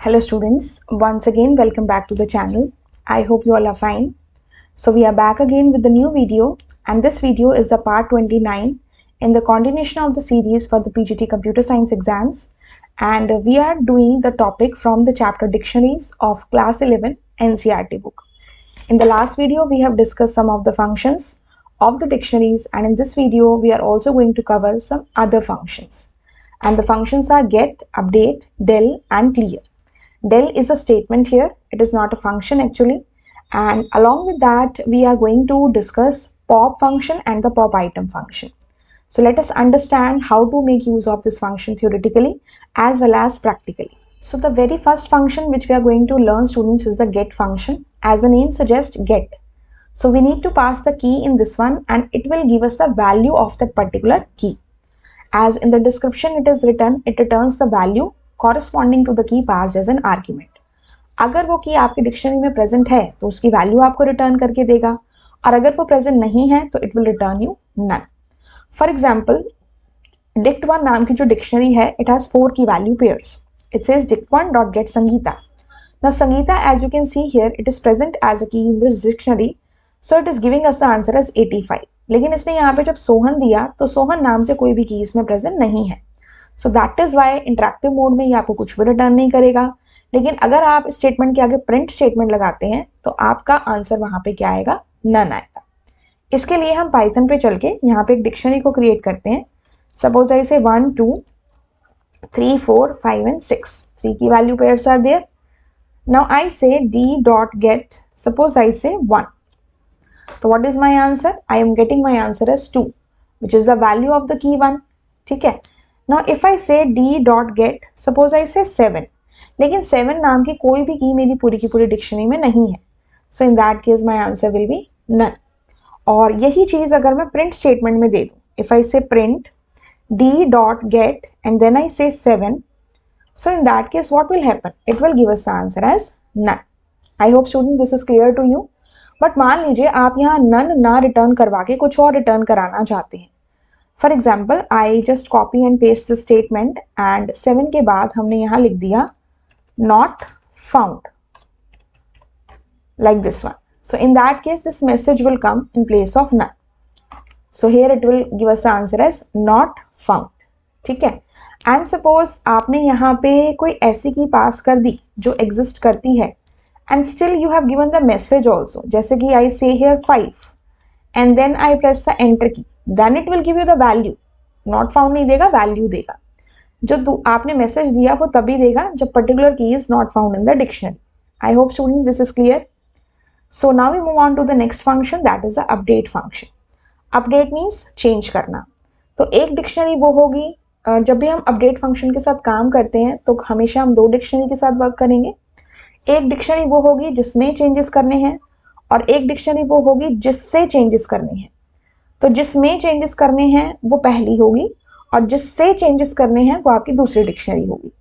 Hello students, once again welcome back to the channel. I hope you all are fine. So we are back again with the new video, and this video is the part 29 in the continuation of the series for the PGT Computer Science exams, and we are doing the topic from the chapter Dictionaries of class 11 NCERT book. In the last video we have discussed some of the functions of the dictionaries, and in this video we are also going to cover some other functions, and the functions are get, update, del and clear. Del is a statement here, it is not a function actually, and along with that we are going to discuss pop function and the pop item function. So let us understand how to make use of this function theoretically as well as practically. So the very first function which we are going to learn, students, is the get function. As the name suggests, get. So we need to pass the key in this one and it will give us the value of that particular key. As in the description it is written, it returns the value corresponding to the key passed as an argument. अगर वो की आपकी dictionary में present है तो उसकी value आपको return करके देगा, और अगर वो प्रेजेंट नहीं है तो it will return you none. For example, dict1 नाम की जो डिक्शनरी है, it has 4 key value pairs. It says dict1 dot get Sangeeta. Now Sangeeta, as you can see here, it is present as a key in this dictionary, so it is giving us the answer as 85. लेकिन इसने यहाँ पे जब सोहन दिया तो सोहन नाम से कोई भी की इसमें प्रेजेंट नहीं है. So that is why interactive mode में ये आपको कुछ भी रिटर्न नहीं करेगा. लेकिन अगर आप स्टेटमेंट के आगे प्रिंट स्टेटमेंट लगाते हैं तो आपका आंसर वहां पे क्या आएगा, नन आएगा. इसके लिए हम पाइथन पे चल के यहाँ पे एक डिक्शनरी को क्रिएट करते हैं. Suppose I say 1 2 3 4 5 and 6, 3 key value pairs are there. Now I say d dot get, suppose I say 1. तो what is my answer? I am getting my answer as 2 which is the value of the key 1. ठीक है. Now if I say d dot get, suppose I say 7, लेकिन 7 नाम की कोई भी की मेरी पूरी की पूरी डिक्शनरी में नहीं है. So in that case my answer will be none. और यही चीज अगर मैं प्रिंट स्टेटमेंट में दे दूं, if I say print d dot get and then I say 7, so in that case what will happen? It will give us the answer as none. I hope student this is clear to you. But मान लीजिए आप यहाँ none ना return करवा के कुछ और return कराना चाहते हैं. For example, I just copy and paste the statement and 7 के बाद हमने यहाँ लिख दिया not found, like this one. So in that case this message will come in place of none. So here it will give us the answer as not found. ठीक है. And suppose आपने यहाँ पे कोई ऐसी की पास कर दी जो एग्जिस्ट करती है and still you have given the message also, जैसे कि I say here 5 and then I press the enter key, then it will give you the value. Not found नहीं देगा, वैल्यू देगा. जो आपने मैसेज दिया वो तभी देगा जब particular key is not found in the dictionary. I hope students this is clear. So now we move on to the next function, that is the update function. Update means change करना. तो एक dictionary वो होगी, जब भी हम update function के साथ काम करते हैं तो हमेशा हम 2 डिक्शनरी के साथ वर्क करेंगे. एक डिक्शनरी वो होगी जिसमें चेंजेस करने हैं और एक डिक्शनरी वो होगी जिससे चेंजेस करने हैं. तो जिसमें चेंजेस करने हैं वो पहली होगी और जिससे चेंजेस करने हैं वो आपकी दूसरी डिक्शनरी होगी.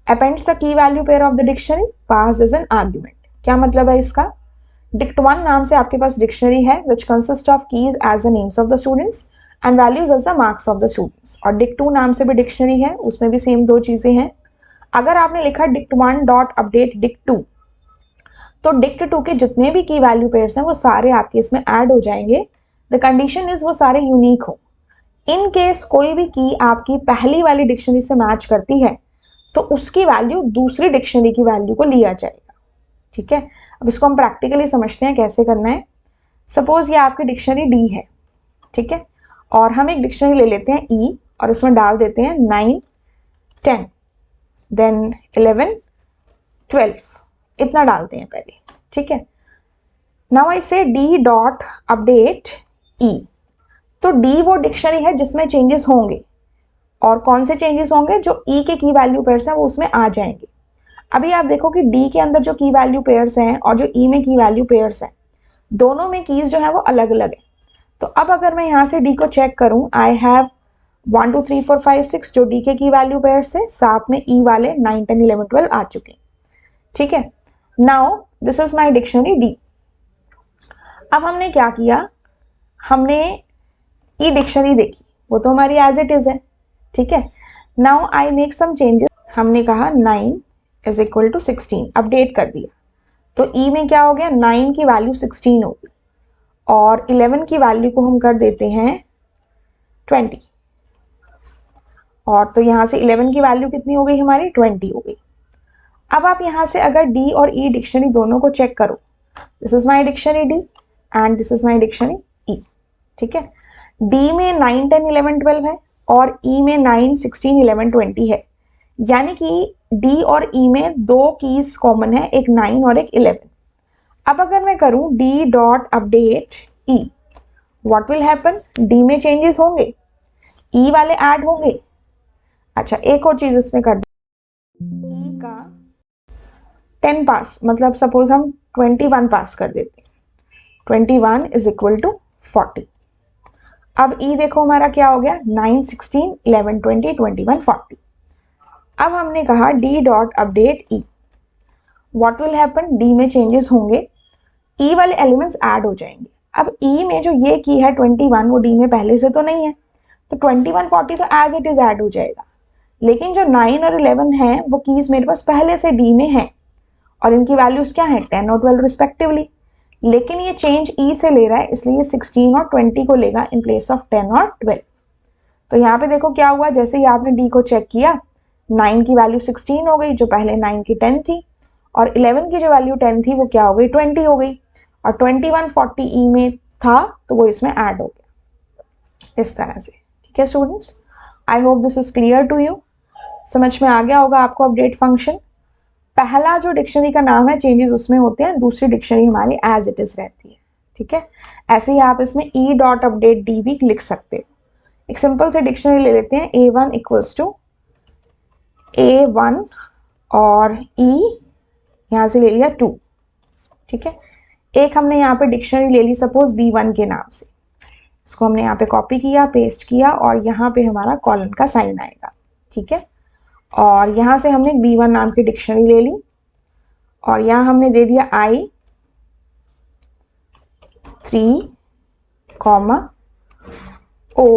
Appends the key value pair of the dictionary pass as an argument. क्या मतलब है इसका? dict1 नाम से आपके पास डिक्शनरी है which consists of keys as the names of the students and values as the marks of the students. और dict2 नाम से भी डिक्शनरी है, उसमें भी सेम 2 चीजें हैं. अगर आपने लिखा dict1 डॉट अपडेट dict2, तो dict2 के जितने भी की वैल्यू पेयर्स हैं वो सारे आपके इसमें ऐड हो जाएंगे. द कंडीशन इज वो सारे यूनिक हो. इन केस कोई भी की आपकी पहली वाली डिक्शनरी से मैच करती है तो उसकी वैल्यू दूसरी डिक्शनरी की वैल्यू को लिया जाएगा. ठीक है. अब इसको हम प्रैक्टिकली समझते हैं कैसे करना है. सपोज ये आपकी डिक्शनरी डी है, ठीक है, और हम एक डिक्शनरी ले लेते हैं ई और इसमें डाल देते हैं 9 10 देन 11 12, इतना डालते हैं पहले. ठीक है. नाउ आई से डी डॉट अपडेट ई. तो डी वो डिक्शनरी है जिसमें चेंजेस होंगे, और कौन से चेंजेस होंगे? जो ई के की वैल्यू पेयर्स हैं वो उसमें आ जाएंगे. अभी आप देखो कि डी के अंदर जो की वैल्यू पेयर्स हैं और जो ई में की वैल्यू पेयर्स हैं, दोनों में कीज जो है वो अलग अलग है. तो अब अगर मैं यहाँ से डी को चेक करूं, आई हैव 1 2 3 4 5 6 जो डी के की वैल्यू पेयर्स है, साथ में ई वाले 9 10 11 12 आ चुके हैं. ठीक है. Now this is my dictionary D. अब हमने क्या किया, हमने ई डिक्शनरी देखी, वो तो हमारी एज इट इज है. ठीक है. Now I make some changes. हमने कहा 9 इज इक्वल टू 16, अपडेट कर दिया। तो ई में क्या हो गया, 9 की वैल्यू 16 होगी और 11 की वैल्यू को हम कर देते हैं 20, और तो यहाँ से 11 की वैल्यू कितनी हो गई हमारी, 20 हो गई। अब आप यहाँ से अगर डी और ई डिक्शनरी दोनों को चेक करो, this is my dictionary D and this is my dictionary E, ठीक है। डी में 9, 10, 11, 12 है और ई में 9, 16, 11, 20 है, यानी कि डी और ई में दो कीज कॉमन है, एक 9 और एक 11। अब अगर मैं करूं D dot update E, what will happen, D में चेंजेस होंगे, ई वाले ऐड होंगे। अच्छा, एक और चीज इसमें कर ई का 10 पास, मतलब सपोज हम 21 पास कर देते हैं, 21 इज इक्वल टू 40। अब ई देखो हमारा क्या हो गया, 9, 16, 11, 20, 21, 40। अब हमने कहा D dot update E, what will happen, D में चेंजेस होंगे, ई वाले एलिमेंट्स ऐड हो जाएंगे। अब ई में जो ये की है 21, वो डी में पहले से तो नहीं है, तो 21, 40 तो एज इट इज ऐड हो जाएगा। लेकिन जो 9 और 11 है वो कीज मेरे पास पहले से डी में है और इनकी वैल्यूज क्या है, 10 और 12 रिस्पेक्टिवली। लेकिन ये चेंज ई से ले रहा है, इसलिए 16 और 20 को लेगा इन प्लेस ऑफ 10 और 12। तो यहाँ पे देखो क्या हुआ, जैसे ही आपने डी को चेक किया, 9 की वैल्यू 16 हो गई जो पहले 9 की 10 थी, और 11 की जो वैल्यू 10 थी वो क्या हो गई, 20 हो गई, और 21, 40 ई में था तो वो इसमें ऐड हो गया, इस तरह से। ठीक है students, I hope this is clear to you, समझ में आ गया होगा आपको अपडेट फंक्शन। पहला जो डिक्शनरी का नाम है चेंजेस उसमें होते हैं, दूसरी डिक्शनरी हमारी एज इट इज रहती है। ठीक है, ऐसे ही आप इसमें ई डॉट अपडेट डी भी लिख सकते हो। एक सिंपल से डिक्शनरी ले लेते हैं, A1 इक्वल्स टू A1 और ई यहाँ से ले लिया 2। ठीक है, एक हमने यहाँ पे डिक्शनरी ले ली सपोज B1 के नाम से, इसको हमने यहाँ पे कॉपी किया, पेस्ट किया और यहाँ पे हमारा कॉलन का साइन आएगा। ठीक है, और यहाँ से हमने B1 नाम की डिक्शनरी ले ली और यहाँ हमने दे दिया I 3, O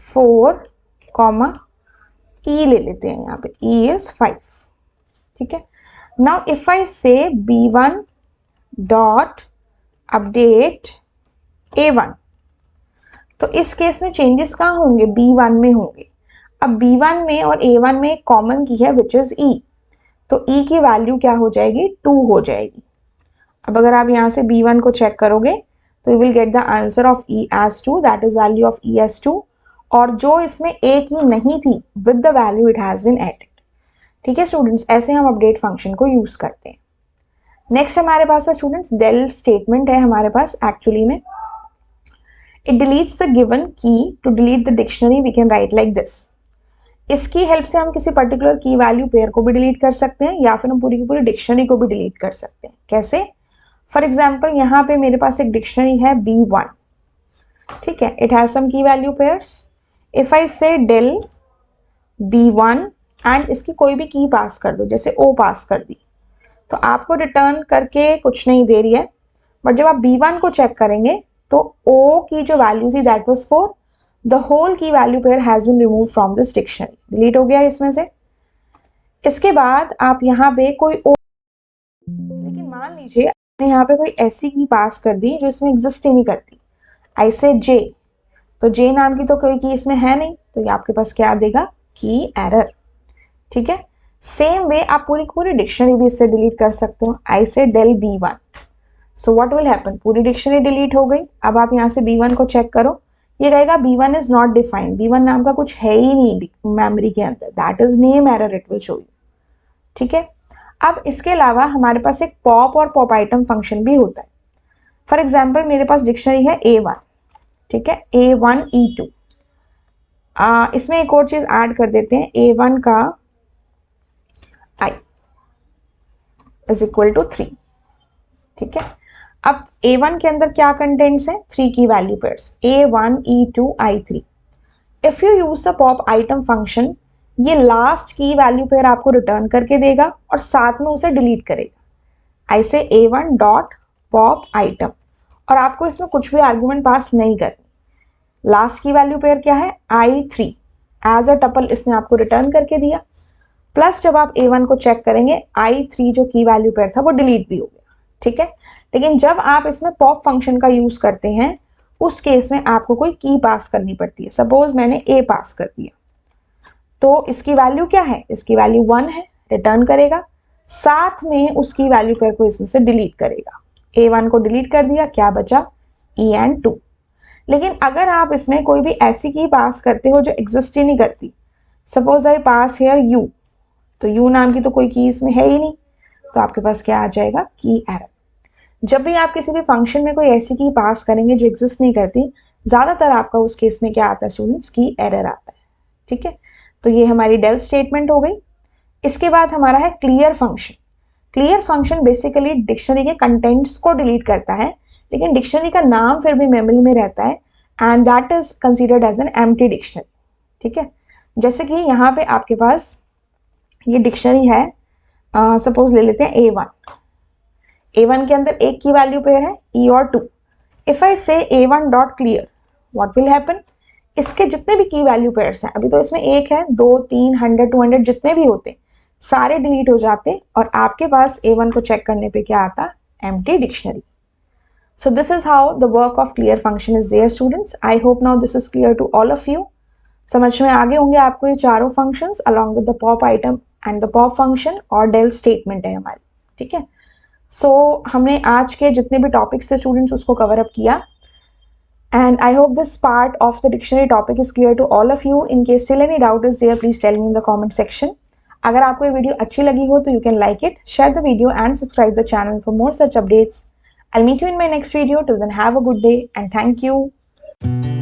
4, E ले लेते हैं, यहाँ पे E is 5। ठीक है, नाउ इफ आई से B1 डॉट अपडेट A1, तो इस केस में चेंजेस कहाँ होंगे, B1 में होंगे। अब B1 में और A1 में एक कॉमन की है विच इज E, तो E की वैल्यू क्या हो जाएगी, 2 हो जाएगी। अब अगर आप यहाँ से B1 को चेक करोगे तो you will get the answer of E as 2, that is value of E as 2, और जो इसमें एक ही नहीं थी with the value it has been added. ठीक है स्टूडेंट्स, ऐसे हम अपडेट फंक्शन को यूज करते हैं। नेक्स्ट हमारे पास है स्टूडेंट्स del स्टेटमेंट है हमारे पास। एक्चुअली में it deletes the given key, to delete the dictionary we can write like this. इसकी हेल्प से हम किसी पर्टिकुलर की वैल्यू पेयर को भी डिलीट कर सकते हैं या फिर हम पूरी की पूरी डिक्शनरी को भी डिलीट कर सकते हैं। कैसे, फॉर एग्जाम्पल यहाँ पे मेरे पास एक डिक्शनरी है B1, ठीक है, इट हैज सम की वैल्यू पेयर्स। इफ आई से del B1 एंड इसकी कोई भी की पास कर दो, जैसे O पास कर दी, तो आपको रिटर्न करके कुछ नहीं दे रही है, बट जब आप B1 को चेक करेंगे तो O की जो वैल्यू थी that was 4, the whole key value pair has been remove from this dictionary, delete हो गया इसमें से। इसके बाद आप यहाँ पे कोई लेकिन मान लीजिए आपने यहाँ पे कोई ऐसी की पास कर दी जो इसमें एग्जिस्ट ही नहीं करती, आई से J, तो J नाम की तो कोई की इसमें है नहीं, तो ये आपके पास क्या देगा, की एरर। ठीक है, सेम वे आप पूरी पूरी डिक्शनरी भी इससे डिलीट कर सकते हो। आई से del B1, so what will happen, पूरी डिक्शनरी डिलीट हो गई। अब आप यहाँ से B1 को चेक करो, ये कहेगा B1 is not defined, B1 नाम का कुछ है ही नहीं मेमोरी के अंदर, that is name error, it will show you. ठीक है, अब इसके अलावा हमारे पास एक पॉप और पॉप आइटम फंक्शन भी होता है। फॉर एग्जाम्पल मेरे पास डिक्शनरी है A1, ठीक है, A1 E2, इसमें एक और चीज ऐड कर देते हैं, A1 का I इज इक्वल टू 3। ठीक है, अब A1 के अंदर क्या कंटेंट्स हैं, 3 key value pairs, A1 E2 I3। If you use the pop item function, ये लास्ट की वैल्यू पेयर आपको रिटर्न करके देगा और साथ में उसे डिलीट करेगा। आई से A1 डॉट पॉप आइटम, और आपको इसमें कुछ भी आर्गुमेंट पास नहीं करनी। लास्ट की वैल्यू पेयर क्या है, I3, एज अ टपल इसने आपको रिटर्न करके दिया। प्लस जब आप A1 को चेक करेंगे I3 जो की वैल्यू पेयर था वो डिलीट भी हो गया, ठीक है। लेकिन जब आप इसमें पॉप फंक्शन का यूज करते हैं उस केस में आपको कोई की पास करनी पड़ती है। सपोज मैंने A पास कर दिया, तो इसकी वैल्यू क्या है, इसकी वैल्यू 1 है, रिटर्न करेगा, साथ में उसकी वैल्यू पेयर को इसमें से डिलीट करेगा। A1 को डिलीट कर दिया, क्या बचा, E एंड 2। लेकिन अगर आप इसमें कोई भी ऐसी की पास करते हो जो एग्जिस्ट ही नहीं करती, suppose I pass here U, तो U नाम की तो कोई की इसमें है ही नहीं, तो आपके पास क्या आ जाएगा, की एरर। जब भी आप किसी भी फंक्शन में कोई ऐसी की पास करेंगे जो एग्जिस्ट नहीं करती, ज्यादातर आपका उस केस में क्या आता है स्टूडेंट्स, की एरर आता है, ठीक है। तो ये हमारी डेल स्टेटमेंट हो गई। इसके बाद हमारा है clear function. Clear function basically dictionary के कंटेंट्स को डिलीट करता है, लेकिन डिक्शनरी का नाम फिर भी मेमोरी में रहता है, and that is considered as an empty dictionary, ठीक है। जैसे कि यहाँ पे आपके पास ये डिक्शनरी है, सपोज ले लेते हैं A1 के अंदर एक की वैल्यू पेयर है E और 2। इफ आई से A1 dot clear, what will happen, इसके जितने भी की वैल्यू पेयर्स हैं, अभी तो इसमें एक है, 2, 3, 100, 200 जितने भी होते सारे डिलीट हो जाते और आपके पास A1 को चेक करने पे क्या आता, empty dictionary. So this is how the work of clear function is there students. I hope now this is clear to all of you. समझ में आगे होंगे आपको ये चारों functions along with the pop item and the pop function और del statement है हमारी, ठीक है। सो हमने आज के जितने भी टॉपिक्स थे स्टूडेंट्स उसको कवर अप किया, and I hope this part of the dictionary topic is clear to all of you. In case still any doubt is there, please tell me in the comment section. अगर आपको ये video अच्छी लगी हो तो you can like it, share the video and subscribe the channel for more such updates. I'll meet you in my next video. Till then, have a good day and thank you.